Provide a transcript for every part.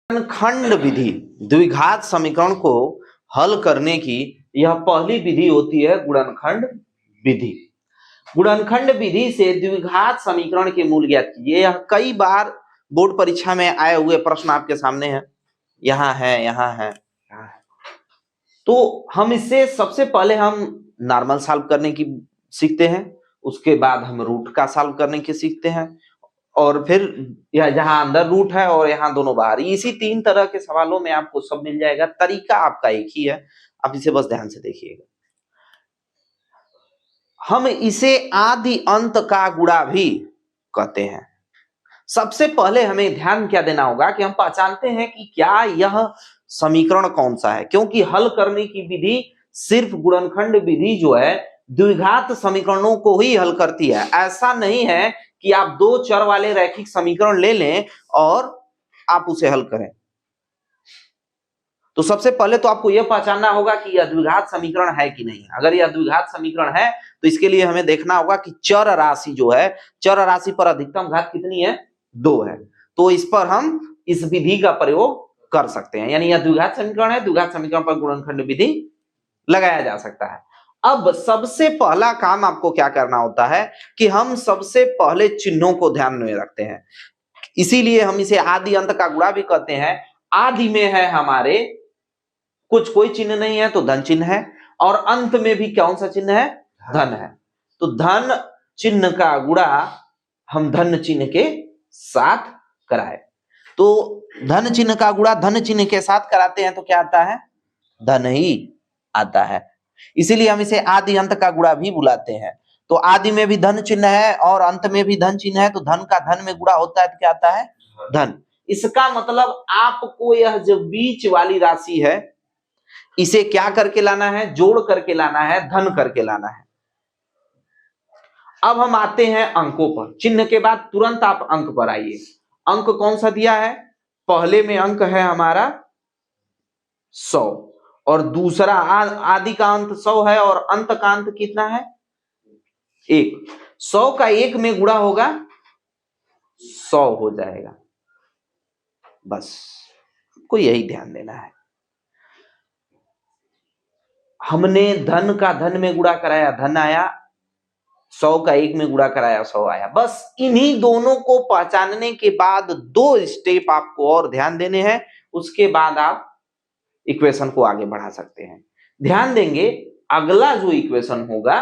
खंड विधि द्विघात समीकरण को हल करने की यह पहली विधि होती है गुणनखंड विधि। गुणनखंड विधि से द्विघात समीकरण के मूल ज्ञात कीजिए। यह कई बार बोर्ड परीक्षा में आए हुए प्रश्न आपके सामने है, यहाँ है, यहाँ है। तो हम इससे सबसे पहले हम नॉर्मल सॉल्व करने की सीखते हैं, उसके बाद हम रूट का सॉल्व करने की सीखते हैं, और फिर यह जहां अंदर रूट है और यहाँ दोनों बाहर, इसी तीन तरह के सवालों में आपको सब मिल जाएगा। तरीका आपका एक ही है, आप इसे बस ध्यान से देखिएगा। हम इसे आदि अंत का गुणा भी कहते हैं। सबसे पहले हमें ध्यान क्या देना होगा कि हम पहचानते हैं कि क्या यह समीकरण कौन सा है, क्योंकि हल करने की विधि सिर्फ गुणनखंड विधि जो है द्विघात समीकरणों को ही हल करती है। ऐसा नहीं है कि आप दो चर वाले रैखिक समीकरण ले लें और आप उसे हल करें। तो सबसे पहले तो आपको यह पहचानना होगा कि यह द्विघात समीकरण है कि नहीं। अगर यह द्विघात समीकरण है तो इसके लिए हमें देखना होगा कि चर राशि जो है, चर राशि पर अधिकतम घात कितनी है, 2 है। तो इस पर हम इस विधि का प्रयोग कर सकते हैं, यानी यह द्विघात समीकरण है, द्विघात समीकरण पर गुणनखंड विधि लगाया जा सकता है। अब सबसे पहला काम आपको क्या करना होता है कि हम सबसे पहले चिन्हों को ध्यान में रखते हैं, इसीलिए हम इसे आदि अंत का गुणा भी कहते हैं। आदि में है हमारे कुछ कोई चिन्ह नहीं है तो धन चिन्ह है, और अंत में भी कौन सा चिन्ह है, धन है। तो धन चिन्ह का गुणा हम धन चिन्ह के साथ कराए, तो धन चिन्ह का गुणा धन चिन्ह के साथ कराते हैं तो क्या आता है, धन ही आता है। इसीलिए हम इसे आदि अंत का गुणा भी बुलाते हैं। तो आदि में भी धन चिन्ह है और अंत में भी धन चिन्ह है, तो धन का धन में गुणा होता है तो क्या आता है, धन। इसका मतलब आपको यह जो बीच वाली राशि है इसे क्या करके लाना है, जोड़ करके लाना है, धन करके लाना है। अब हम आते हैं अंकों पर। चिन्ह के बाद तुरंत आप अंक पर आइए। अंक कौन सा दिया है, पहले में अंक है हमारा 100, और दूसरा आदि का अंत 100 है और अंत का अंत कितना है, 1। 100 का 1 में गुणा होगा 100 हो जाएगा। बस आपको यही ध्यान देना है। हमने धन का धन में गुणा कराया, धन आया, 100 का 1 में गुणा कराया, 100 आया। बस इन्हीं दोनों को पहचानने के बाद 2 स्टेप आपको और ध्यान देने हैं, उसके बाद आप इक्वेशन को आगे बढ़ा सकते हैं। ध्यान देंगे अगला जो इक्वेशन होगा,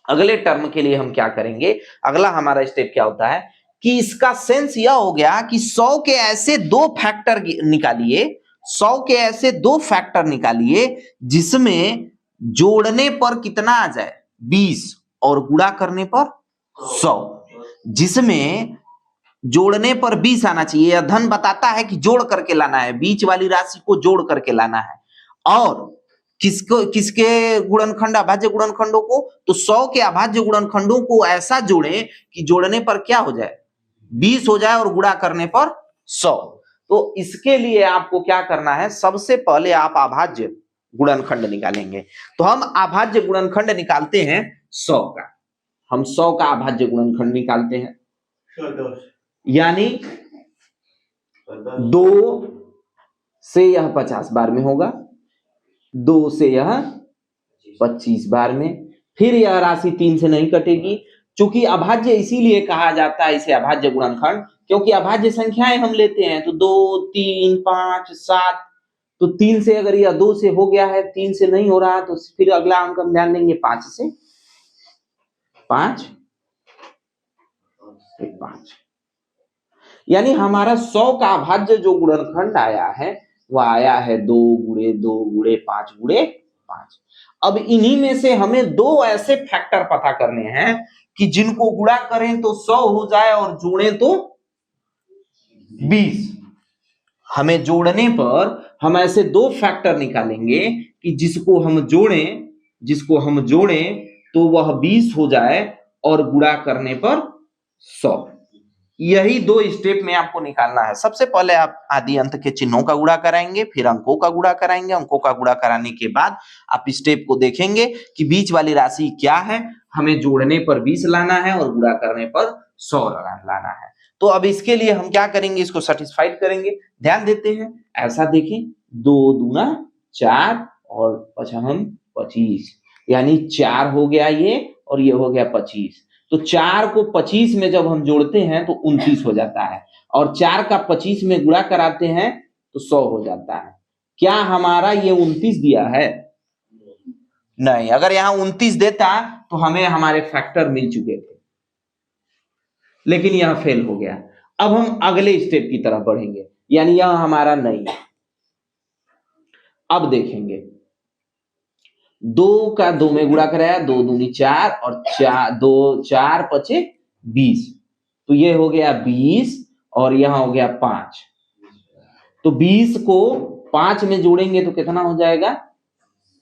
अगले टर्म के लिए हम क्या करेंगे, अगला हमारा स्टेप क्या होता है कि इसका सेंस यह हो गया कि 100 के ऐसे 2 फैक्टर निकालिए, 100 के ऐसे 2 फैक्टर निकालिए जिसमें जोड़ने पर कितना आ जाए, 20, और गुणा करने पर 100। जिसमें जोड़ने पर 20 आना चाहिए। यह धन बताता है कि जोड़ करके लाना है, बीच वाली राशि को जोड़ करके लाना है। और किसके गुणनखंड, अभाज्य गुणनखंडों को, तो 100 के अभाज्य गुणनखंडों को ऐसा जोड़ें कि जोड़ने पर क्या हो जाए, 20 हो जाए, और गुणा करने पर 100। तो इसके लिए आपको क्या करना है, सबसे पहले आप अभाज्य गुणनखंड निकालेंगे। तो हम अभाज्य गुणनखंड निकालते हैं 100 का। हम 100 का अभाज्य गुणनखंड निकालते हैं, यानी 2 से यह 50 बार में होगा, 2 से यह 25 बार में, फिर यह राशि 3 से नहीं कटेगी। चूंकि अभाज्य इसीलिए कहा जाता है इसे अभाज्य गुणनखंड, क्योंकि अभाज्य संख्याएं हम लेते हैं तो 2, 3, 5, 7, तो 3 से अगर यह 2 से हो गया है, 3 से नहीं हो रहा तो फिर अगला अंक हम ध्यान देंगे 5 से, 5, 5, यानी हमारा 100 का अभाज्य जो गुणनखंड आया है वह आया है 2 गुणे 2 गुणे 5 गुणे 5। अब इन्हीं में से हमें 2 ऐसे फैक्टर पता करने हैं कि जिनको गुणा करें तो 100 हो जाए और जोड़े तो 20। हमें जोड़ने पर हम ऐसे 2 फैक्टर निकालेंगे कि जिसको हम जोड़ें तो वह 20 हो जाए और गुणा करने पर 100। यही 2 स्टेप में आपको निकालना है। सबसे पहले आप आदि अंत के चिन्हों का गुणा कराएंगे, फिर अंकों का गुणा कराएंगे। अंकों का गुणा कराने के बाद आप स्टेप को देखेंगे कि बीच वाली राशि क्या है, हमें जोड़ने पर 20 लाना है और गुणा करने पर 100 लाना है। तो अब इसके लिए हम क्या करेंगे, इसको सेटिस्फाइड करेंगे। ध्यान देते हैं, ऐसा देखें, 2 दूना 4 और 5 25, यानी 4 हो गया ये और ये हो गया 25। तो 4 को 25 में जब हम जोड़ते हैं तो 29 हो जाता है, और 4 का 25 में गुणा कराते हैं तो 100 हो जाता है। क्या हमारा ये 29 दिया है? नहीं। अगर यहाँ 29 देता तो हमें हमारे फैक्टर मिल चुके थे, लेकिन यह फेल हो गया। अब हम अगले स्टेप की तरफ बढ़ेंगे, यानी यह हमारा नहीं है। अब देखेंगे, 2 का 2 में गुणा कराया, 2 दूनी 4 और 2 4 5 20, तो ये हो गया 20 और यहां हो गया 5। तो 20 को 5 में जोड़ेंगे तो कितना हो जाएगा?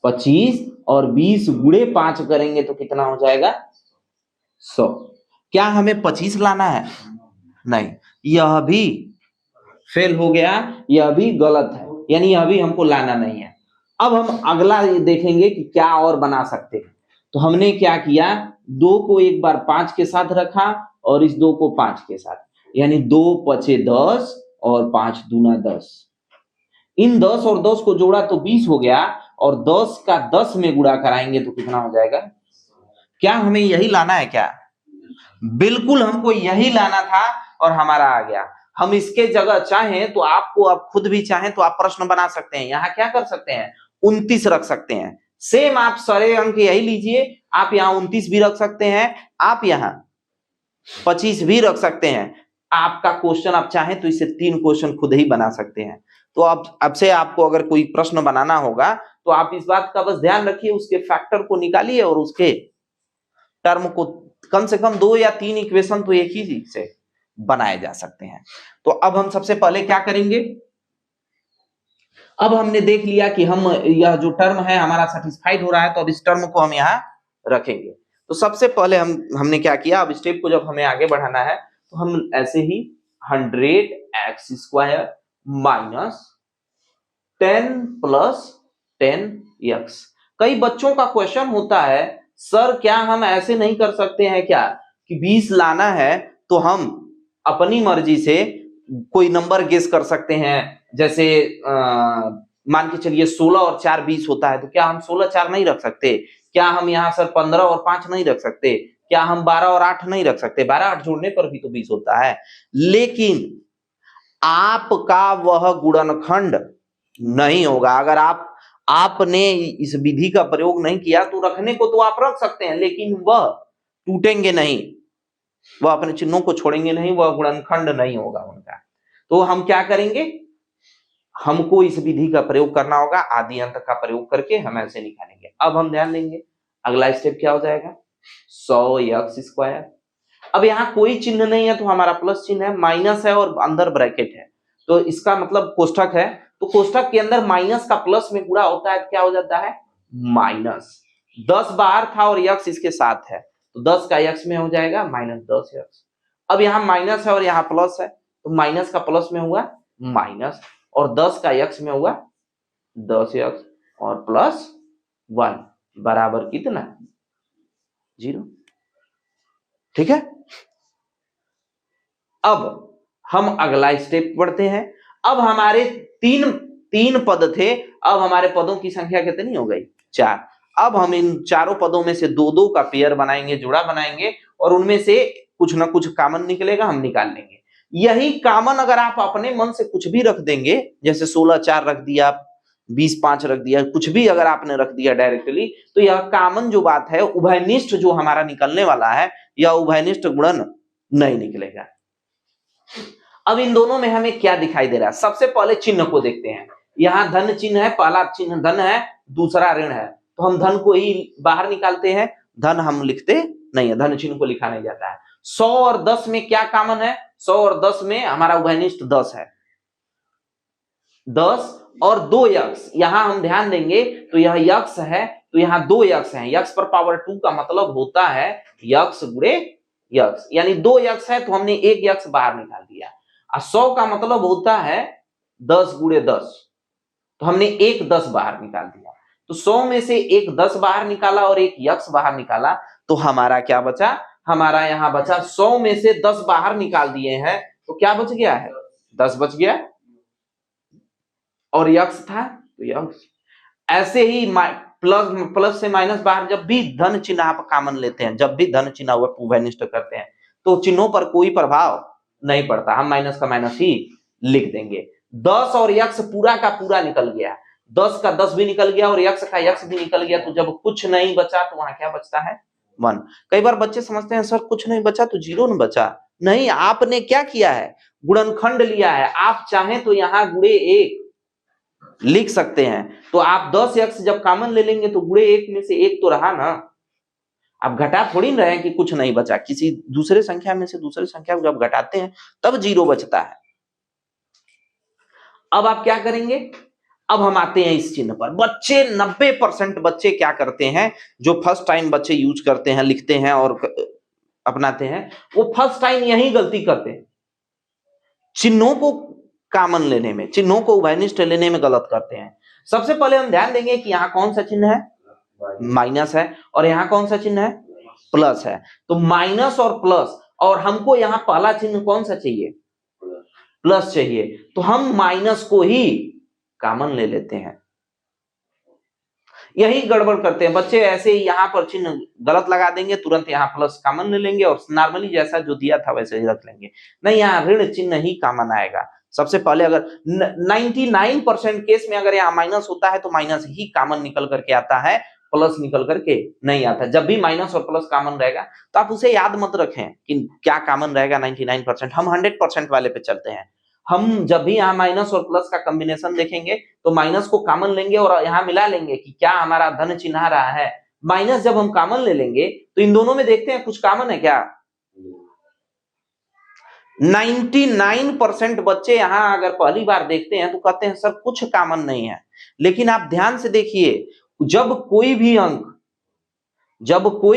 25, और 20 गुणे 5 करेंगे तो कितना हो जाएगा? 100। क्या हमें 25 लाना है? नहीं, यह भी फेल हो गया, यह भी गलत है, यानी यह भी हमको लाना नहीं है। अब हम अगला देखेंगे कि क्या और बना सकते हैं। तो हमने क्या किया, 2 को एक बार 5 के साथ रखा और इस 2 को 5 के साथ, यानी 2 5 10 और 5 दूना 10। इन 10 और 10 को जोड़ा तो 20 हो गया, और 10 का 10 में गुणा कराएंगे तो कितना हो जाएगा? क्या हमें यही लाना है क्या? बिल्कुल हमको यही लाना था और हमारा आ गया। हम इसके जगह चाहें तो आपको, आप खुद भी चाहें तो आप प्रश्न बना सकते हैं। यहाँ क्या कर सकते हैं, 29 रख सकते हैं। सेम आप सारे अंक यही लीजिए, आप यहाँ 29 भी रख सकते हैं, आप यहाँ 25 भी रख सकते हैं। आपका क्वेश्चन आप चाहें तो इसे 3 क्वेश्चन खुद ही बना सकते हैं। तो अब से आपको अगर कोई प्रश्न बनाना होगा तो आप इस बात का बस ध्यान रखिए, उसके फैक्टर को निकालिए और उसके टर्म को कम से कम 2 या 3 इक्वेशन तो एक ही से बनाए जा सकते हैं। तो अब हम सबसे पहले क्या करेंगे, अब हमने देख लिया कि हम यह जो टर्म है हमारा सेटिस्फाइड हो रहा है, तो अब इस टर्म को हम यहाँ रखेंगे। तो सबसे पहले हमने क्या किया, अब स्टेप को जब हमें आगे बढ़ाना है तो हम ऐसे ही 100x² माइनस 10 प्लस 10x। कई बच्चों का क्वेश्चन होता है, सर क्या हम ऐसे नहीं कर सकते हैं क्या कि 20 लाना है तो हम अपनी मर्जी से कोई नंबर गेस कर सकते हैं, जैसे मान के चलिए 16 और 4 20 होता है, तो क्या हम 16 4 नहीं रख सकते? क्या हम यहाँ सर 15 और 5 नहीं रख सकते? क्या हम 12 और 8 नहीं रख सकते? 12 8 जोड़ने पर भी तो 20 होता है। लेकिन आपका वह गुणनखंड नहीं होगा। अगर आपने इस विधि का प्रयोग नहीं किया तो रखने को तो आप रख सकते हैं, लेकिन वह टूटेंगे नहीं, वह अपने चिन्हों को छोड़ेंगे नहीं, वह गुणनखंड नहीं होगा उनका। तो हम क्या करेंगे, हमको इस विधि का प्रयोग करना होगा, आदि अंत का प्रयोग करके हम ऐसे निकालेंगे। अब हम ध्यान देंगे, अगला स्टेप क्या हो जाएगा, 100x²। अब यहाँ कोई चिन्ह नहीं है तो हमारा प्लस चिन्ह है, माइनस है और अंदर ब्रैकेट है, तो इसका मतलब कोष्ठक है, तो कोष्ठक के अंदर माइनस का प्लस में गुणा होता है तो क्या हो जाता है, माइनस। 10 बाहर था और x इसके साथ है, तो 10 का x में हो जाएगा माइनस 10x। अब यहाँ माइनस है और यहाँ प्लस है, तो माइनस का प्लस में हुआ माइनस, और 10 का x में हुआ 10x, और प्लस 1 बराबर कितना, 0। ठीक है। अब हम अगला स्टेप बढ़ते हैं। अब हमारे तीन पद थे, अब हमारे पदों की संख्या कितनी हो गई, 4। अब हम इन चारों पदों में से 2-2 का पेयर बनाएंगे, जोड़ा बनाएंगे, और उनमें से कुछ ना कुछ कॉमन निकलेगा, हम निकाल लेंगे। यही कॉमन अगर आप अपने मन से कुछ भी रख देंगे, जैसे 16 4 रख दिया, 20 5 रख दिया, कुछ भी अगर आपने रख दिया डायरेक्टली, तो यह कॉमन जो बात है, उभयनिष्ठ जो हमारा निकलने वाला है, यह उभयनिष्ठ गुणन नहीं निकलेगा। अब इन दोनों में हमें क्या दिखाई दे रहा है, सबसे पहले चिन्ह को देखते हैं। यहाँ धन चिन्ह है, पहला चिन्ह धन है, दूसरा ऋण है, तो हम धन को ही बाहर निकालते हैं, धन हम लिखते नहीं है, धन चिन्ह को लिखा नहीं जाता है। 100 और 10 में क्या कॉमन है, 100 और 10 में हमारा उभयनिष्ठ 10 है, 10 और 2x, यहां हम ध्यान देंगे तो यह x है, तो यहाँ 2x है, x पर पावर 2 का मतलब होता है x गुणे x, यानी 2x है तो हमने 1x बाहर निकाल दिया। 100 का मतलब होता है 10 गुणे 10, तो हमने 1 10 बाहर निकाल दिया। तो 100 में से 1 10 बाहर निकाला और 1 x बाहर निकाला, तो हमारा क्या बचा, हमारा यहाँ बचा 100 में से 10 बाहर निकाल दिए हैं तो क्या बच गया है, 10 बच गया, और यक्स था तो यक्स। ऐसे ही प्लस से माइनस बाहर, जब भी धन चिन्ह आप कॉमन लेते हैं, जब भी धन चिन्ह उभयनिष्ठ करते हैं तो चिन्हों पर कोई प्रभाव नहीं पड़ता, हम माइनस का माइनस ही लिख देंगे। 10 और यक्स पूरा का पूरा निकल गया, 10 का 10 भी निकल गया और यक्स का यक्स भी निकल गया, तो जब कुछ नहीं बचा तो वहां क्या बचता है, 1। कई बार बच्चे समझते हैं सर कुछ नहीं बचा तो 0 न बचा, नहीं, आपने क्या किया है, गुणनखंड लिया है। आप चाहें तो यहाँ गुणे 1 लिख सकते हैं, तो आप 10x जब कॉमन ले लेंगे तो गुणे 1 में से 1 तो रहा ना, आप घटा थोड़ी ना रहे कि कुछ नहीं बचा, किसी दूसरे संख्या में से दूसरे संख्या को जब घटाते हैं तब 0 बचता है। अब आप क्या करेंगे, अब हम आते हैं इस चिन्ह पर। बच्चे 90% बच्चे क्या करते हैं, जो फर्स्ट टाइम बच्चे यूज करते हैं, लिखते हैं और अपनाते हैं, वो फर्स्ट टाइम यही गलती करते हैं, चिन्हों को कॉमन लेने में, चिन्हों को उभयनिष्ठ लेने में गलत करते हैं। सबसे पहले हम ध्यान देंगे कि यहाँ कौन सा चिन्ह है, माइनस है, और यहाँ कौन सा चिन्ह है, प्लस है। तो माइनस और प्लस, और हमको यहाँ पहला चिन्ह कौन सा चाहिए, प्लस चाहिए, तो हम माइनस को ही कॉमन ले लेते हैं। यही गड़बड़ करते हैं बच्चे, ऐसे ही यहाँ पर चिन्ह गलत लगा देंगे, तुरंत यहाँ प्लस कॉमन ले लेंगे और नॉर्मली जैसा जो दिया था वैसे ही रख लेंगे। नहीं, यहाँ ऋण चिन्ह ही कॉमन आएगा। सबसे पहले अगर 99% केस में अगर यहाँ माइनस होता है तो माइनस ही कॉमन निकल करके आता है, प्लस निकल करके नहीं आता। जब भी माइनस और प्लस कॉमन रहेगा तो आप उसे याद मत रखें कि क्या कॉमन रहेगा 99%, हम 100% वाले पे चलते हैं। हम जब भी यहाँ माइनस और प्लस का कॉम्बिनेशन देखेंगे तो माइनस को कॉमन लेंगे और यहाँ मिला लेंगे कि क्या हमारा धन चिन्ह आ रहा है। माइनस जब हम कॉमन ले लेंगे तो इन दोनों में देखते हैं कुछ कॉमन है क्या। 99% बच्चे यहाँ अगर पहली बार देखते हैं तो कहते हैं सर कुछ कॉमन नहीं है। लेकिन आप ध्यान से देखिए, जब कोई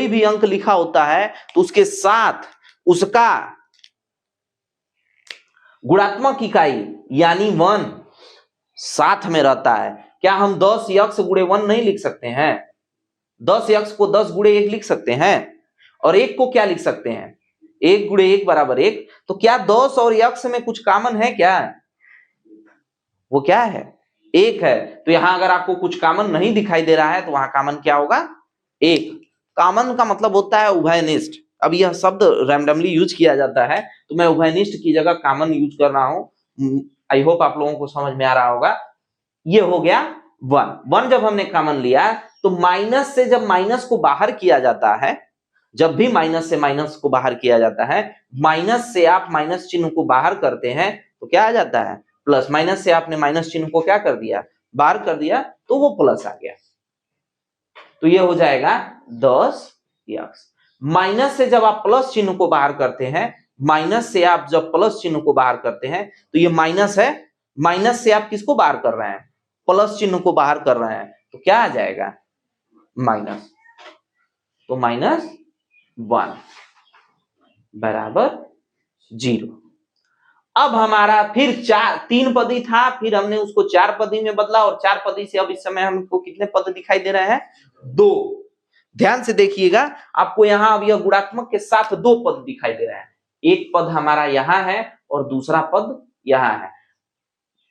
भी अंक लिखा होता है तो उसके साथ उसका गुणात्मक इकाई यानी 1 साथ में रहता है। क्या हम 10x गुणे 1 नहीं लिख सकते हैं, 10x को 10 गुणे 1 लिख सकते हैं, और 1 को क्या लिख सकते हैं, 1 गुणे 1 बराबर 1। तो क्या 10 और x में कुछ कॉमन है क्या, वो क्या है, 1 है। तो यहां अगर आपको कुछ कॉमन नहीं दिखाई दे रहा है तो वहां कॉमन क्या होगा, 1। कॉमन का मतलब होता है उभयनिष्ठ। अब यह शब्द रैंडमली यूज किया जाता है तो मैं उभयनिष्ठ की जगह कॉमन यूज कर रहा हूं। आई होप आप लोगों को समझ में आ रहा होगा। ये हो गया 1 जब हमने कॉमन लिया तो माइनस से जब माइनस को बाहर किया जाता है, जब भी माइनस से माइनस को बाहर किया जाता है, माइनस से आप माइनस चिन्ह को बाहर करते हैं तो क्या आ जाता है, प्लस। माइनस से आपने माइनस चिन्ह को क्या कर दिया, बाहर कर दिया, तो वो प्लस आ गया। तो ये हो जाएगा 10x। माइनस से जब आप प्लस चिन्ह को बाहर करते हैं, माइनस से आप जब प्लस चिन्ह को बाहर करते हैं तो ये माइनस है, माइनस से आप किसको बाहर कर रहे हैं, प्लस चिन्ह को बाहर कर रहे हैं, तो क्या आ जाएगा, माइनस। तो -1 बराबर 0। अब हमारा फिर 3 पदी था, फिर हमने उसको 4 पदी में बदला, और 4 पदी से अब इस समय हमको कितने पद दिखाई दे रहे हैं, 2। ध्यान से देखिएगा, आपको यहाँ अब यह गुणात्मक के साथ 2 पद दिखाई दे रहे हैं। एक पद हमारा यहाँ है और दूसरा पद यहाँ है।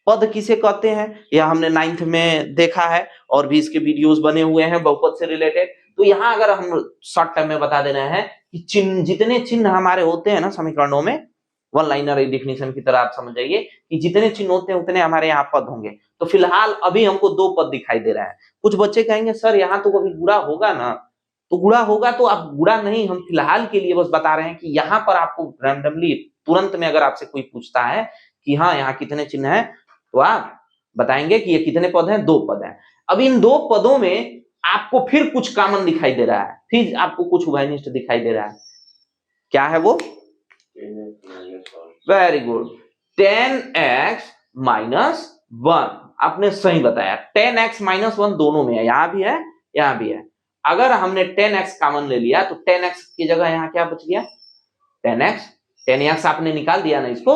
पद किसे कहते हैं यह हमने 9th में देखा है, और भी इसके वीडियोस बने हुए हैं बहुपद से रिलेटेड। तो यहाँ अगर हम शॉर्ट टर्म में बता दे रहे हैं कि चिन्ह, जितने चिन्ह हमारे होते हैं ना समीकरणों में, वन लाइनर डिफिनेशन की तरह आप समझ जाइए कि जितने चिन्ह होते हैं उतने हमारे यहाँ पद होंगे। तो फिलहाल अभी हमको 2 पद दिखाई दे रहे हैं। कुछ बच्चे कहेंगे सर यहाँ तो कभी गुणा होगा ना, तो गुणा होगा, तो अब गुणा नहीं, हम फिलहाल के लिए बस बता रहे हैं कि यहाँ पर आपको रैंडमली तुरंत में अगर आपसे कोई पूछता है कि हाँ यहाँ कितने चिन्ह हैं, तो आप बताएंगे कि ये कितने पद हैं, 2 पद हैं। अब इन 2 पदों में आपको फिर कुछ कॉमन दिखाई दे रहा है, फिर आपको कुछ उभयनिष्ठ दिखाई दे रहा है। क्या है वो, वेरी गुड, 10x - 1। आपने सही बताया, 10x - 1 दोनों में है, यहां भी है यहां भी है। अगर हमने 10x कॉमन ले लिया तो 10x की जगह यहाँ क्या बच गया, 10x आपने निकाल दिया ना इसको,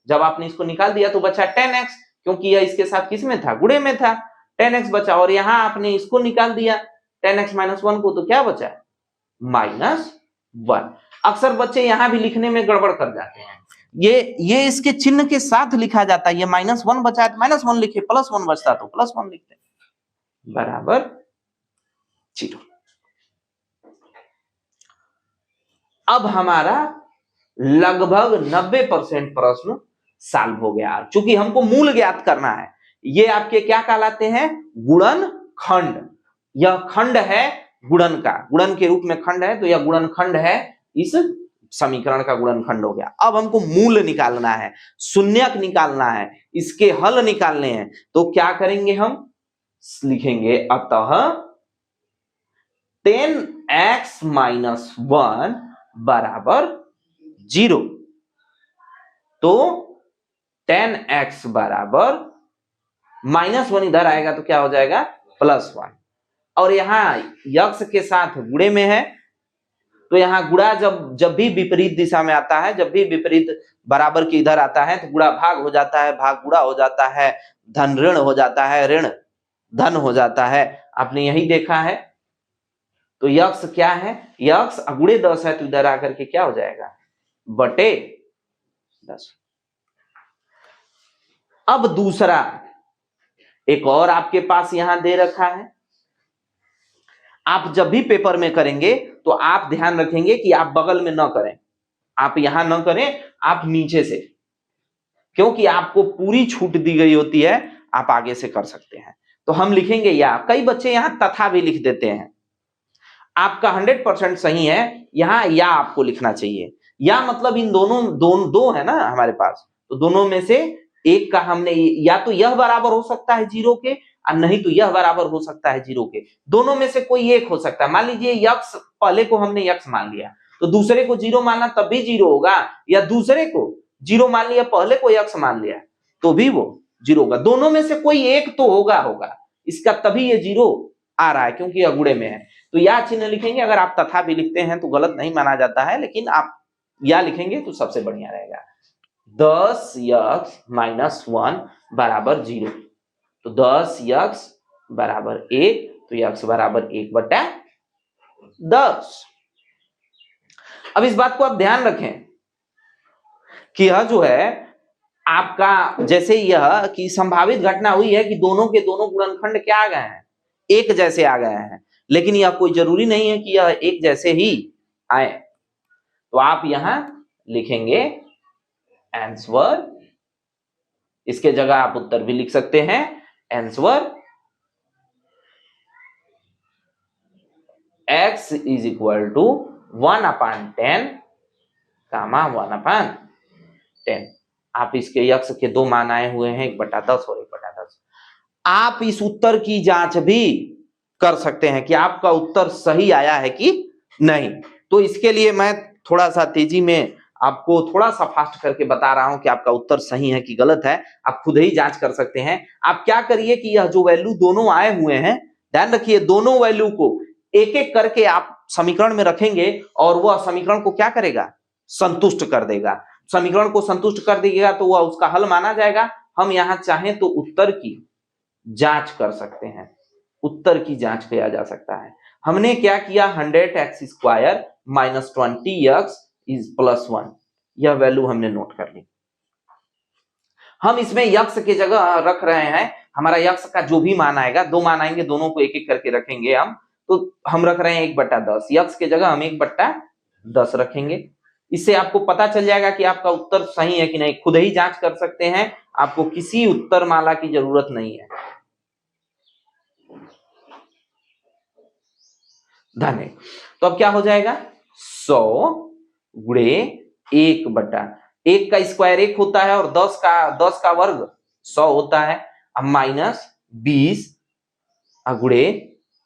जब आपने इसको निकाल दिया तो बचा 10x, क्योंकि यह इसके साथ किस में था, गुणे में था, 10x बचा। और यहाँ आपने इसको निकाल दिया 10x - 1 को, तो क्या बचा, -1। अक्सर बच्चे यहाँ भी लिखने में गड़बड़ कर जाते हैं। ये इसके चिन्ह के साथ लिखा जाता है। ये -1 बचा है तो -1 लिखे, +1 बचता तो +1 लिखते, बराबर 0। अब हमारा लगभग 90% प्रश्न सॉल्व हो गया। चूंकि हमको मूल ज्ञात करना है, ये आपके क्या कहलाते हैं, गुणनखंड। यह खंड है गुणन का, गुणन के रूप में खंड है, तो यह गुणनखंड है, इस समीकरण का गुणनखंड हो गया। अब हमको मूल निकालना है, शून्यक निकालना है, इसके हल निकालने हैं। तो क्या करेंगे, हम लिखेंगे अतः 10x - 1 बराबर 0। तो 10x बराबर -1 इधर आएगा तो क्या हो जाएगा, +1। और यहां यक्ष के साथ गुणे में है, तो यहां गुणा जब भी विपरीत दिशा में आता है, जब भी विपरीत बराबर के इधर आता है, तो गुणा भाग हो जाता है, भाग गुणा हो जाता है, धन ऋण हो जाता है, ऋण धन हो जाता है। आपने यही देखा है। तो यक्ष क्या है, यक्ष गुणे 10 है, तो इधर आकर के क्या हो जाएगा, बटे 10। अब दूसरा एक और आपके पास यहां दे रखा है। आप जब भी पेपर में करेंगे तो आप ध्यान रखेंगे कि आप बगल में न करें, आप यहां न करें, आप नीचे से, क्योंकि आपको पूरी छूट दी गई होती है, आप आगे से कर सकते हैं। तो हम लिखेंगे या, कई बच्चे यहां तथा भी लिख देते हैं। आपका 100% सही है, यहां या आपको लिखना चाहिए। या मतलब इन दोनों दो है ना हमारे पास, तो दोनों में से एक का हमने, या तो यह बराबर हो सकता है 0 के, और नहीं तो यह बराबर हो सकता है 0 के। दोनों में से कोई एक हो सकता है। मान लीजिए यक्ष, पहले को हमने यक्ष मान लिया, तो दूसरे को 0 मानना तब भी 0 होगा, या दूसरे को 0 मान लिया, पहले को यक्ष मान लिया, तो भी वो 0 होगा। दोनों में से कोई एक तो होगा इसका, तभी ये 0 आ रहा है, क्योंकि यह गुणे में है। तो या चिन्ह लिखेंगे। अगर आप तथा भी लिखते हैं तो गलत नहीं माना जाता है, लेकिन आप या लिखेंगे तो सबसे बढ़िया रहेगा। 10x - 1 बराबर 0। तो 10x बराबर 1, तो x बराबर 1/10। अब इस बात को आप ध्यान रखें कि यह जो है आपका, जैसे यह कि संभावित घटना हुई है कि दोनों के दोनों गुणनखंड क्या आ गए हैं, एक जैसे आ गए हैं, लेकिन यह कोई जरूरी नहीं है कि यह एक जैसे ही आए। तो आप यहां लिखेंगे आंसर, इसके जगह आप उत्तर भी लिख सकते हैं। Answer x = 1/10, 1/10। आप इसके यक्ष के दो मान आए हुए हैं, 1/10 और 1/10। आप इस उत्तर की जांच भी कर सकते हैं कि आपका उत्तर सही आया है कि नहीं। तो इसके लिए मैं थोड़ा सा तेजी में आपको थोड़ा सा फास्ट करके बता रहा हूं कि आपका उत्तर सही है कि गलत है। आप खुद ही जांच कर सकते हैं। आप क्या करिए कि यह जो वैल्यू दोनों आए हुए हैं, ध्यान रखिए, दोनों वैल्यू को एक एक करके आप समीकरण में रखेंगे और वह समीकरण को क्या करेगा, संतुष्ट कर देगा। समीकरण को संतुष्ट कर देगा तो वह उसका हल माना जाएगा। हम यहां चाहें तो उत्तर की जांच कर सकते हैं, उत्तर की जांच किया जा सकता है। हमने क्या किया, 100x² - 20x + 1, यह वैल्यू हमने नोट कर ली। हम इसमें यक्ष के जगह रख रहे हैं, हमारा यक्ष का जो भी मान आएगा, दो मान आएंगे, दोनों को एक एक करके रखेंगे हम। तो हम रख रहे हैं 1/10, यक्ष के जगह हम 1/10 रखेंगे। इससे आपको पता चल जाएगा कि आपका उत्तर सही है कि नहीं। खुद ही जांच कर सकते हैं, आपको किसी उत्तर माला की जरूरत नहीं है। धन्य। तो अब क्या हो जाएगा, 100 गुणे 1/1 का स्क्वायर 1 होता है, और 10 का वर्ग 100 होता है। अब -20 गुणे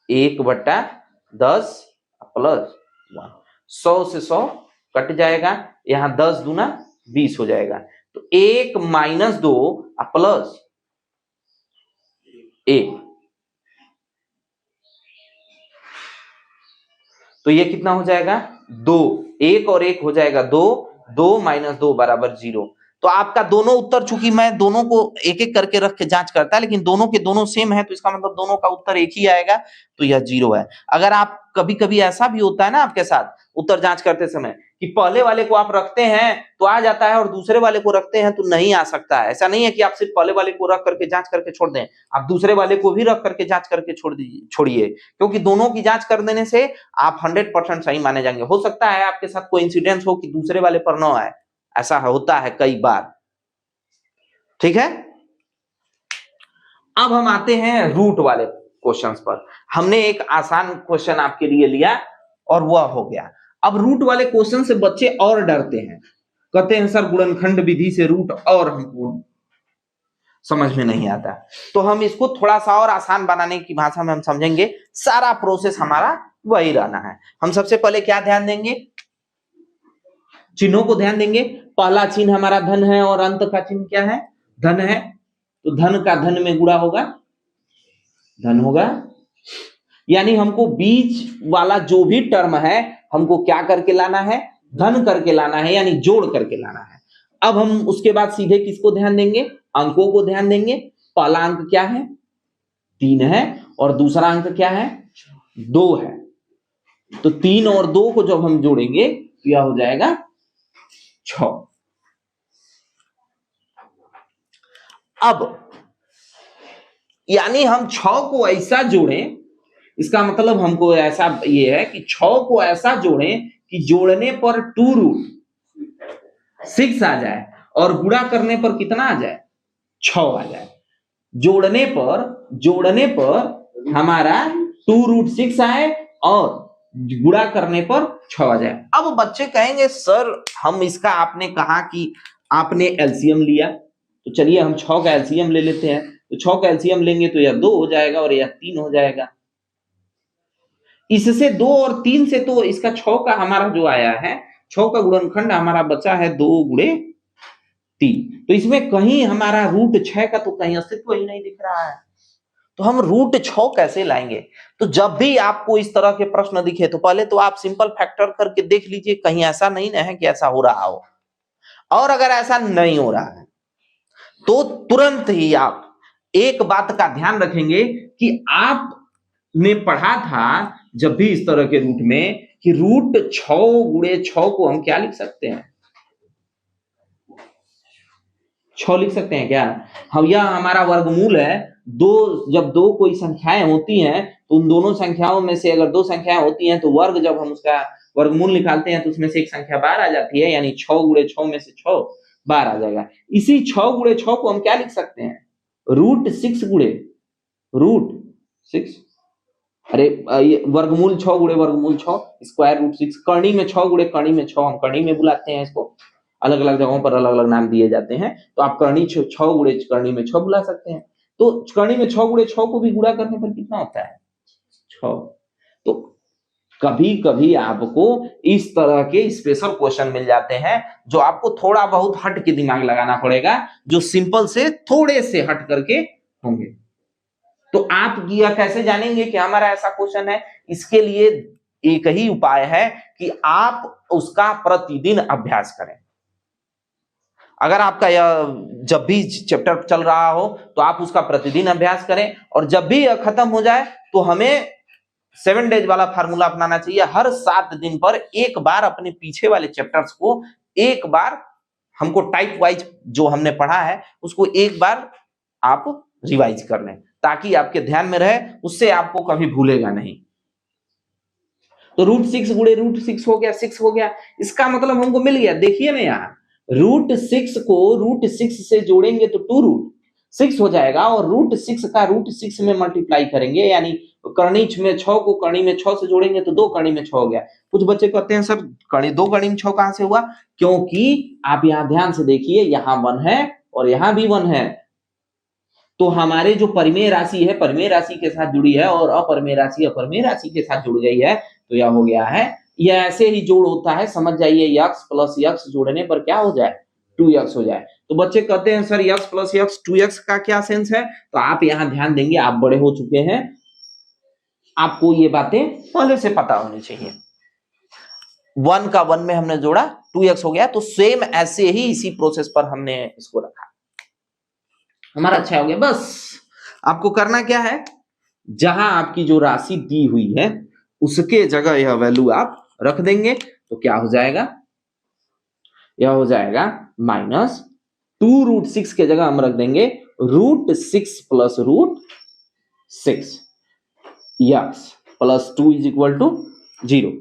1/10 + 1, 100 से 100 कट जाएगा, यहां 10 दूना 20 हो जाएगा। तो 1 - 2 + 1, तो ये कितना हो जाएगा, 2। 1 और 1 हो जाएगा 2, 2 - 2 = 0। तो आपका दोनों उत्तर, चूंकि मैं दोनों को एक एक करके रख के जांच करता है, लेकिन दोनों के दोनों सेम है, तो इसका मतलब दोनों का उत्तर एक ही आएगा, तो यह 0 है। अगर आप कभी कभी ऐसा भी होता है ना आपके साथ उत्तर जांच करते समय कि पहले वाले को आप रखते हैं तो आ जाता है और दूसरे वाले को रखते हैं तो नहीं आ सकता है। ऐसा नहीं है कि आप सिर्फ पहले वाले को रख करके जांच करके छोड़ दें, आप दूसरे वाले को भी रख करके जांच करके छोड़िए, क्योंकि दोनों की जांच कर देने से आप 100% सही माने जाएंगे। हो सकता है आपके साथ कोइंसिडेंस हो कि दूसरे वाले पर न आए, ऐसा होता है कई बार। ठीक है, अब हम आते हैं रूट वाले क्वेश्चंस पर। हमने एक आसान क्वेश्चन आपके लिए लिया और वह हो गया। अब रूट वाले क्वेश्चन से बच्चे और डरते हैं, कहते हैं सर गुणनखंड विधि से रूट और हमको समझ में नहीं आता। तो हम इसको थोड़ा सा और आसान बनाने की भाषा में हम समझेंगे, सारा प्रोसेस हमारा वही रहना है। हम सबसे पहले क्या ध्यान देंगे, चिन्हों को ध्यान देंगे। पहला चिन्ह हमारा धन है और अंत का चिन्ह क्या है, धन है, तो धन का धन में गुणा होगा, धन होगा। यानी हमको बीच वाला जो भी टर्म है हमको क्या करके लाना है, धन करके लाना है, यानी जोड़ करके लाना है। अब हम उसके बाद सीधे किसको ध्यान देंगे, अंकों को ध्यान देंगे। पहला अंक क्या है, 3 है, और दूसरा अंक क्या है, 2 है। तो 3 और 2 को जब हम जोड़ेंगे तो यह हो जाएगा 6। अब यानी हम 6 को ऐसा जोड़ें, इसका मतलब हमको ऐसा ये है कि 6 को ऐसा जोड़ें कि जोड़ने पर 2 रूट 6 आ जाए और गुणा करने पर कितना आ जाए, 6 आ जाए। जोड़ने पर हमारा 2 रूट 6 आए और गुणा करने पर 6 आ जाए। अब बच्चे कहेंगे सर हम इसका, आपने कहा कि आपने एलसीएम लिया, तो चलिए हम 6 का एलसीएम ले लेते हैं। तो 6 का एलसीएम लेंगे तो यह 2 हो जाएगा और यह 3 हो जाएगा। इससे 2 और 3 से तो इसका 6 का हमारा जो आया है, 6 का गुणनखंड हमारा बचा है 2 गुणे 3। तो इसमें कहीं हमारा रूट 6 का तो कहीं अस्तित्व ही नहीं दिख रहा है। तो हम रूट 6 कैसे लाएंगे? तो जब भी आपको इस तरह के प्रश्न दिखे तो पहले तो आप सिंपल फैक्टर करके देख लीजिए, कहीं ऐसा नहीं है कि ऐसा हो रहा हो। और अगर ऐसा नहीं हो रहा है तो तुरंत ही आप एक बात का ध्यान रखेंगे कि आपने पढ़ा था जब भी इस तरह के रूट में कि रूट 6 गुणे 6 को हम क्या लिख सकते हैं, 6 लिख सकते हैं क्या? हम, यह हमारा वर्गमूल है। जब दो कोई संख्याएं होती हैं तो उन दोनों संख्याओं में से अगर 2 संख्याएं होती हैं तो वर्ग, जब हम उसका वर्गमूल निकालते हैं तो उसमें से एक संख्या बाहर आ जाती है, यानी 6 गुणे 6 में से 6 बाहर आ जाएगा। इसी 6 गुणे 6 को हम क्या लिख सकते हैं, रूट 6 गुणे रूट 6। अरे वर्गमूल 6 गुणे वर्गमूल 6 स्क्वायर रूट 6। करनी में 6 गुणे करनी में 6, हम करनी में बुलाते हैं इसको, अलग अलग जगहों पर अलग अलग नाम दिए जाते हैं। तो आप करनी 6 गुणे करनी में 6 बुला सकते हैं। तो करनी में 6 गुणे 6 को भी गुणा करने पर कितना होता है, 6। तो कभी कभी आपको इस तरह के स्पेशल क्वेश्चन मिल जाते हैं जो आपको थोड़ा बहुत हट के दिमाग लगाना पड़ेगा, जो सिंपल से थोड़े से हट करके होंगे। तो आप यह कैसे जानेंगे कि हमारा ऐसा क्वेश्चन है? इसके लिए एक ही उपाय है कि आप उसका प्रतिदिन अभ्यास करें। अगर आपका यह जब भी चैप्टर चल रहा हो तो आप उसका प्रतिदिन अभ्यास करें, और जब भी यह खत्म हो जाए तो हमें 7 डेज वाला फार्मूला अपनाना चाहिए। हर 7 दिन पर एक बार अपने पीछे वाले चैप्टर्स को एक बार, हमको टाइप वाइज जो हमने पढ़ा है उसको एक बार आप रिवाइज कर लें, ताकि आपके ध्यान में रहे, उससे आपको कभी भूलेगा नहीं। तो रूट 6 गुणे रूट 6 हो गया, 6 हो गया। इसका मतलब हमको मिल गया। देखिए ना यहाँ, रूट 6 को रूट 6 से जोड़ेंगे तो 2 रूट 6 हो जाएगा, और रूट 6 का रूट 6 में मल्टीप्लाई करेंगे, यानी करनी में 6 को करनी में 6 से जोड़ेंगे तो 2 करनी में 6 हो गया। कुछ बच्चे कहते हैं सर 2 करनी में 6 कहां से हुआ? क्योंकि आप यहाँ ध्यान से देखिए, यहाँ 1 है और यहाँ भी 1 है। तो हमारे जो परिमेय राशि है परिमेय राशि के साथ जुड़ी है, और अपरिमेय राशि अपरिमेय राशि के साथ जुड़ गई है। तो यह हो गया है, यह ऐसे ही जोड़ होता है, समझ जाइए। x प्लस x जोड़ने पर क्या हो जाए, 2x हो जाए। तो बच्चे कहते हैं sir x plus x 2x का क्या सेंस है? तो आप यहाँ ध्यान देंगे, आप बड़े हो चुके हैं, आपको ये बातें पहले से पता होनी चाहिए। 1 का 1 में हमने जोड़ा, 2x हो गया। तो सेम ऐसे ही इसी प्रोसेस पर हमने इसको रखा, हमारा अच्छा हो गया। बस आपको करना क्या है, जहां आपकी जो राशि दी हुई है उसके जगह यह वैल्यू आप रख देंगे, तो क्या हो जाएगा, यह हो जाएगा माइनस 2√6 के जगह हम रख देंगे √6 plus √6 x plus 2 is equal to 0।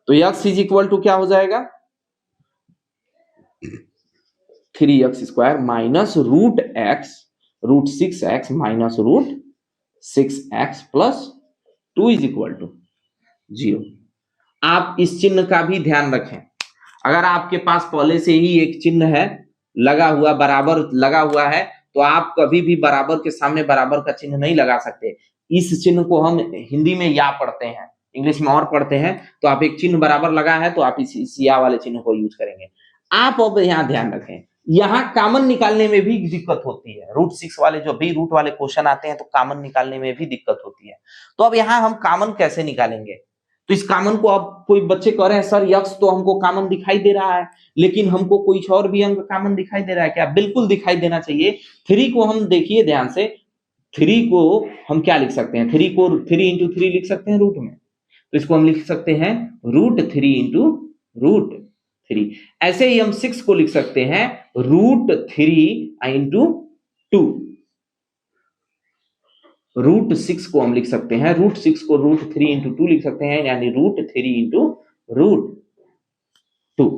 तो यक्स इज इक्वल टू क्या हो जाएगा 3x² minus √6x minus √6x plus 2 is equal to 0। आप इस चिन्ह का भी ध्यान रखें, अगर आपके पास पहले से ही एक चिन्ह है लगा हुआ, बराबर लगा हुआ है, तो आप कभी भी बराबर के सामने बराबर का चिन्ह नहीं लगा सकते। इस चिन्ह को हम हिंदी में या पढ़ते हैं, इंग्लिश में और पढ़ते हैं, तो आप एक चिन्ह बराबर लगा है तो आप इस या वाले चिन्ह को यूज करेंगे। आप अब यहाँ ध्यान रखें, यहाँ कॉमन निकालने में भी दिक्कत होती है। √6 वाले जो भी रूट वाले क्वेश्चन आते हैं तो कॉमन निकालने में भी दिक्कत होती है। तो अब यहाँ हम कॉमन कैसे निकालेंगे? तो इस कॉमन को अब कोई बच्चे कह रहे हैं सर यक्स तो हमको कॉमन दिखाई दे रहा है, लेकिन हमको कोई और भी अंक कॉमन दिखाई दे रहा है क्या? बिल्कुल दिखाई देना चाहिए। 3 को हम देखिए ध्यान से, 3 को हम क्या लिख सकते हैं? 3 को 3 इंटू 3 लिख सकते हैं रूट में, तो इसको हम लिख सकते हैं √3 इंटू √3। ऐसे ही हम 6 को लिख सकते हैं √3 इंटू 2। √6 को हम लिख सकते हैं, √6 को √3 इंटू 2 लिख सकते हैं, यानी √3 इंटू √2।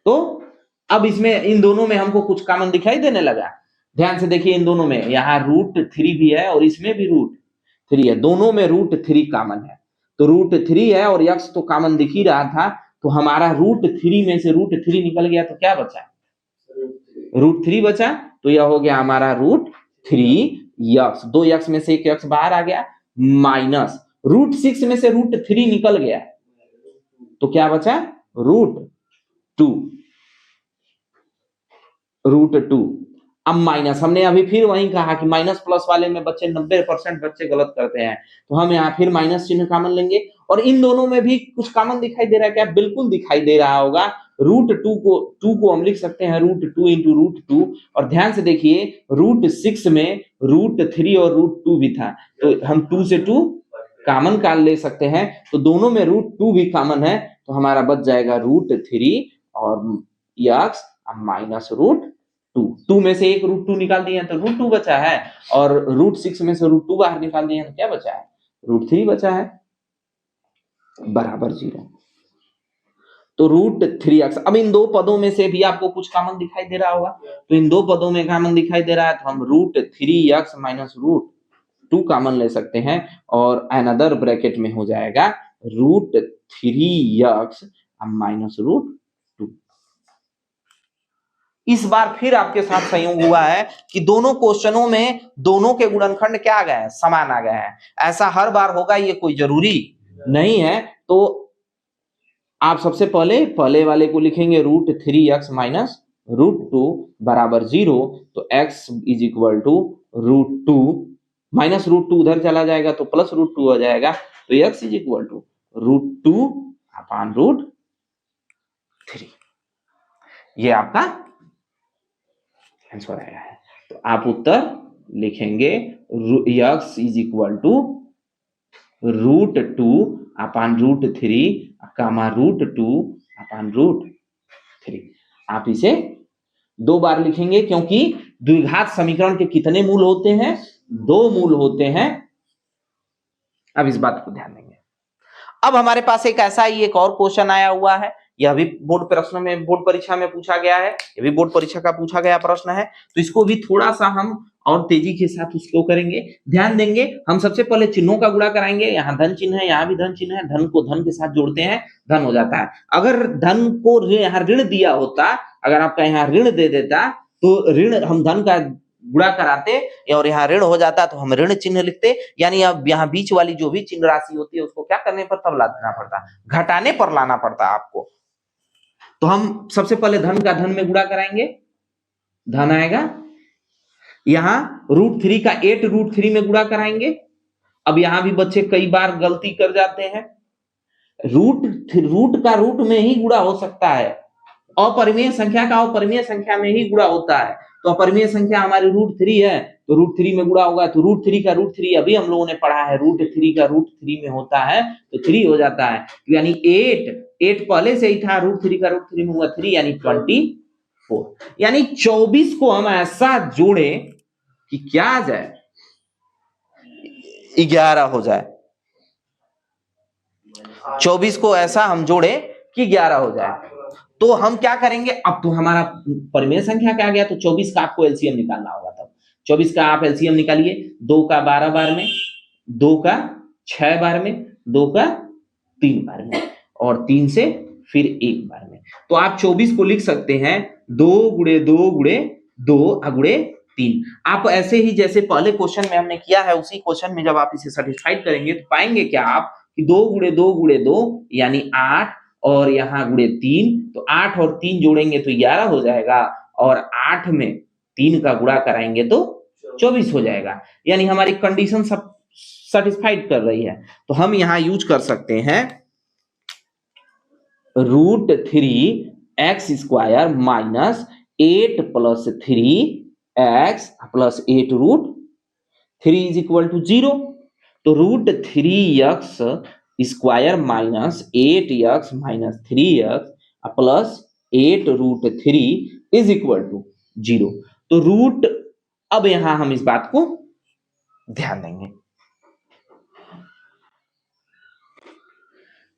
तो अब इसमें इन दोनों में हमको कुछ कॉमन दिखाई देने लगा। ध्यान से देखिए, इन दोनों में यहाँ √3 भी है और इसमें भी √3 है, दोनों में √3 कॉमन है। तो √3 है और यक्स तो कॉमन दिख ही रहा था, तो हमारा √3 में से √3 निकल गया तो क्या बचा? √3 बचा। तो यह हो गया हमारा √3 यक्स, 2 यक्स में से 1 यक्स बाहर आ गया, माइनस √6 में से √3 निकल गया तो क्या बचा? √2। अब माइनस, हमने अभी फिर वही कहा कि माइनस प्लस वाले में बच्चे 90% बच्चे गलत करते हैं, तो हम यहाँ फिर माइनस चिन्ह कॉमन लेंगे। और इन दोनों में भी कुछ कॉमन दिखाई दे रहा है क्या? बिल्कुल दिखाई दे रहा होगा। √2 को हम लिख सकते हैं √2 इंटू √2। और ध्यान से देखिए, √6 में √3 और √2 भी था, तो हम 2 से 2 कॉमन का ले सकते हैं, तो दोनों में √2 भी कॉमन है, तो हमारा बच जाएगा √3 और यक्स माइनस √2 में से एक √2 निकाल दिए तो √2 बचा है, और √6 में से √2 बाहर निकाल दिए तो क्या बचा है? √3 बचा है, बराबर 0। तो √3x। अब इन दो पदों में से भी आपको कुछ कॉमन दिखाई दे रहा होगा, तो इन दो पदों में कॉमन दिखाई दे रहा है तो हम √3x माइनस √2 कॉमन ले सकते हैं, और अनदर ब्रैकेट में हो जाएगा √3x माइनस √2। इस बार फिर आपके साथ संयोग हुआ है कि दोनों क्वेश्चनों में दोनों के गुणनखंड क्या आ गए हैं? समान आ गए हैं। ऐसा हर बार होगा ये कोई जरूरी नहीं है। तो आप सबसे पहले वाले को लिखेंगे √3x माइनस √2 बराबर 0, तो x is equal to √2 minus √2 उधर चला जाएगा तो प्लस √2 हो जाएगा, तो x is equal to √2 upon √3। ये आपका आंसर आया है। तो आप उत्तर लिखेंगे x is equal to √2 upon √3 comma √2 upon √3। आप इसे 2 बार लिखेंगे, क्योंकि द्विघात समीकरण के कितने मूल होते हैं? 2 मूल होते हैं। अब इस बात को ध्यान देंगे। अब हमारे पास एक ऐसा ही एक और क्वेश्चन आया हुआ है, यह भी बोर्ड परीक्षा में पूछा गया है, ये भी बोर्ड परीक्षा का पूछा गया प्रश्न है, तो इसको भी थोड़ा सा हम और तेजी के साथ उसको करेंगे। ध्यान देंगे, हम सबसे पहले चिन्हों का गुणा कराएंगे। यहाँ धन चिन्ह है, यहाँ भी धन चिन्ह है, धन को धन के साथ जोड़ते हैं, धन हो जाता है। अगर धन को यहाँ ऋण दिया होता, अगर आपका यहाँ ऋण दे देता तो ऋण हम धन का गुणा कराते और यहाँ ऋण हो जाता तो हम ऋण चिन्ह लिखते, यानी अब यहाँ बीच वाली जो भी चिन्ह राशि होती है उसको क्या करने पर तब लाना पड़ता? घटाने पर लाना पड़ता आपको। तो हम सबसे पहले धन का धन में गुणा कराएंगे, धन आएगा। यहाँ √3 का 8 √3 में गुणा कराएंगे। अब यहाँ भी बच्चे कई बार गलती कर जाते हैं, रूट का रूट में ही गुणा हो सकता है, अपरिमेय संख्या का अपरिमेय संख्या में ही गुणा होता है। तो अपरिमेय संख्या हमारी √3 है, तो √3 में गुणा होगा, तो √3 का √3 अभी हम लोगों ने पढ़ा है, √3 का √3 में होता है तो 3 हो जाता है। तो यानी 8 पहले से ही था, √3 का √3 में हुआ 3 यानी 24। यानी 24 को हम ऐसा जोड़े कि क्या आ जाए, 11 हो जाए। 24 को ऐसा हम जोड़े कि 11 हो जाए। तो हम क्या करेंगे, अब तो हमारा परिमेय संख्या क्या आ गया, तो 24 का आपको एलसीएम निकालना होगा। तब 24 का आप एलसीएम निकालिए, 2 का 12 बार में, 2 का 6 बार में, 2 का 3 बार में और 3 से फिर 1 बार में। तो आप 24 को लिख सकते हैं 2 गुणे 2 गुणे 2 गुणे 3। आप ऐसे ही जैसे पहले क्वेश्चन में हमने किया है, उसी क्वेश्चन में जब आप इसे सेटिस्फाइड करेंगे तो पाएंगे क्या आप कि 2 गुणे 2 गुणे 2 यानी 8 और यहाँ गुणे 3, तो 8 और 3 जोड़ेंगे तो 11 हो जाएगा और 8 में 3 का गुणा कराएंगे तो 24 हो जाएगा। यानी हमारी कंडीशन सब सेटिस्फाइड कर रही है। तो हम यहाँ यूज कर सकते हैं √3x² minus 8 + 3x + 8 √3 is equal to 0। तो √3x² minus 8x minus 3x plus 8 √3 is equal to 0। तो रूट, अब यहां हम इस बात को ध्यान देंगे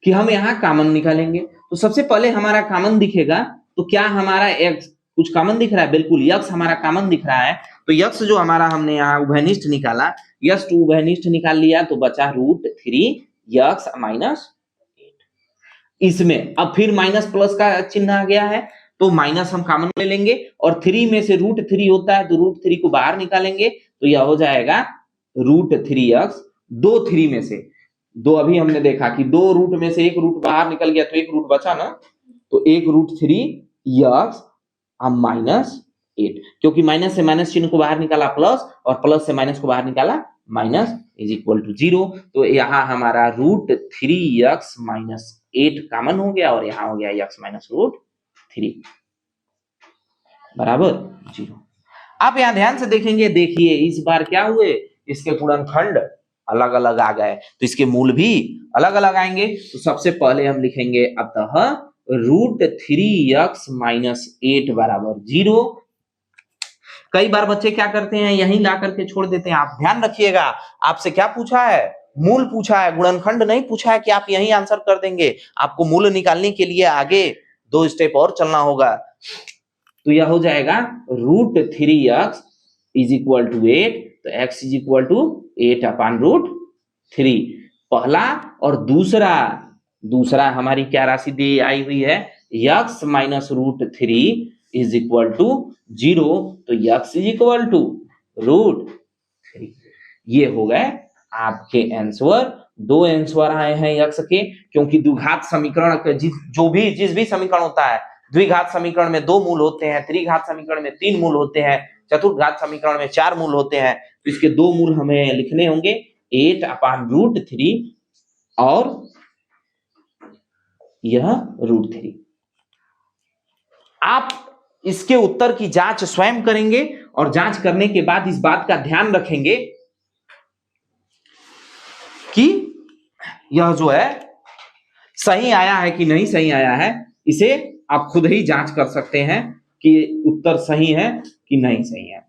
कि हम यहां कॉमन निकालेंगे। तो सबसे पहले हमारा कॉमन दिखेगा, तो क्या हमारा x कुछ कॉमन दिख रहा है, बिल्कुल x हमारा कॉमन दिख रहा है। तो x जो हमारा हमने यहाँ उभयनिष्ठ निकाला, x टू उभयनिष्ठ निकाल लिया तो बचा √3x माइनस 8। इसमें अब फिर माइनस प्लस का चिन्ह आ गया है, तो माइनस हम कॉमन ले लेंगे और 3 में से √3 होता है तो √3 को बाहर निकालेंगे तो यह हो जाएगा √3x। 2 3 में से 2 अभी हमने देखा कि 2 रूट में से एक रूट बाहर निकल गया तो एक रूट बचा ना, तो एक √3x माइनस 8, क्योंकि माइनस से माइनस चिन्ह को बाहर निकाला प्लस और प्लस से माइनस को बाहर निकाला माइनस इज इक्वल टू 0। तो यहाँ हमारा √3x माइनस 8 कॉमन हो गया और यहाँ हो गया x माइनस √3 बराबर 0। आप यहाँ ध्यान से देखेंगे, देखिए इस बार क्या हुए, इसके गुणनखंड अलग अलग आ गए तो इसके मूल भी अलग अलग आएंगे। तो सबसे पहले हम लिखेंगे अतः √3x माइनस 8 बराबर 0। कई बार बच्चे क्या करते हैं, यहीं ला करके छोड़ देते हैं। आप ध्यान रखिएगा, आपसे क्या पूछा है, मूल पूछा है, गुणनखंड नहीं पूछा है कि आप यहीं आंसर कर देंगे। आपको मूल निकालने के लिए आगे 2 स्टेप और चलना होगा। तो यह हो जाएगा √3x इज इक्वल टू 8, तो x इज इक्वल टू 8 अपान √3 पहला, और दूसरा हमारी क्या राशि दी आई हुई है, x minus √3 is equal to 0, तो x इज इक्वल टू √3। ये हो गए आपके आंसर। 2 आंसर आए हैं x के, क्योंकि द्विघात समीकरण के जिस भी समीकरण होता है, द्विघात समीकरण में 2 मूल होते हैं, त्रिघात समीकरण में 3 मूल होते हैं, चतुर्घात समीकरण में 4 मूल होते हैं। तो इसके 2 मूल हमें लिखने होंगे, 8 अपान √3 और यह √3। आप इसके उत्तर की जांच स्वयं करेंगे और जांच करने के बाद इस बात का ध्यान रखेंगे कि यह जो है सही आया है कि नहीं सही आया है। इसे आप खुद ही जांच कर सकते हैं कि उत्तर सही है कि नहीं सही है।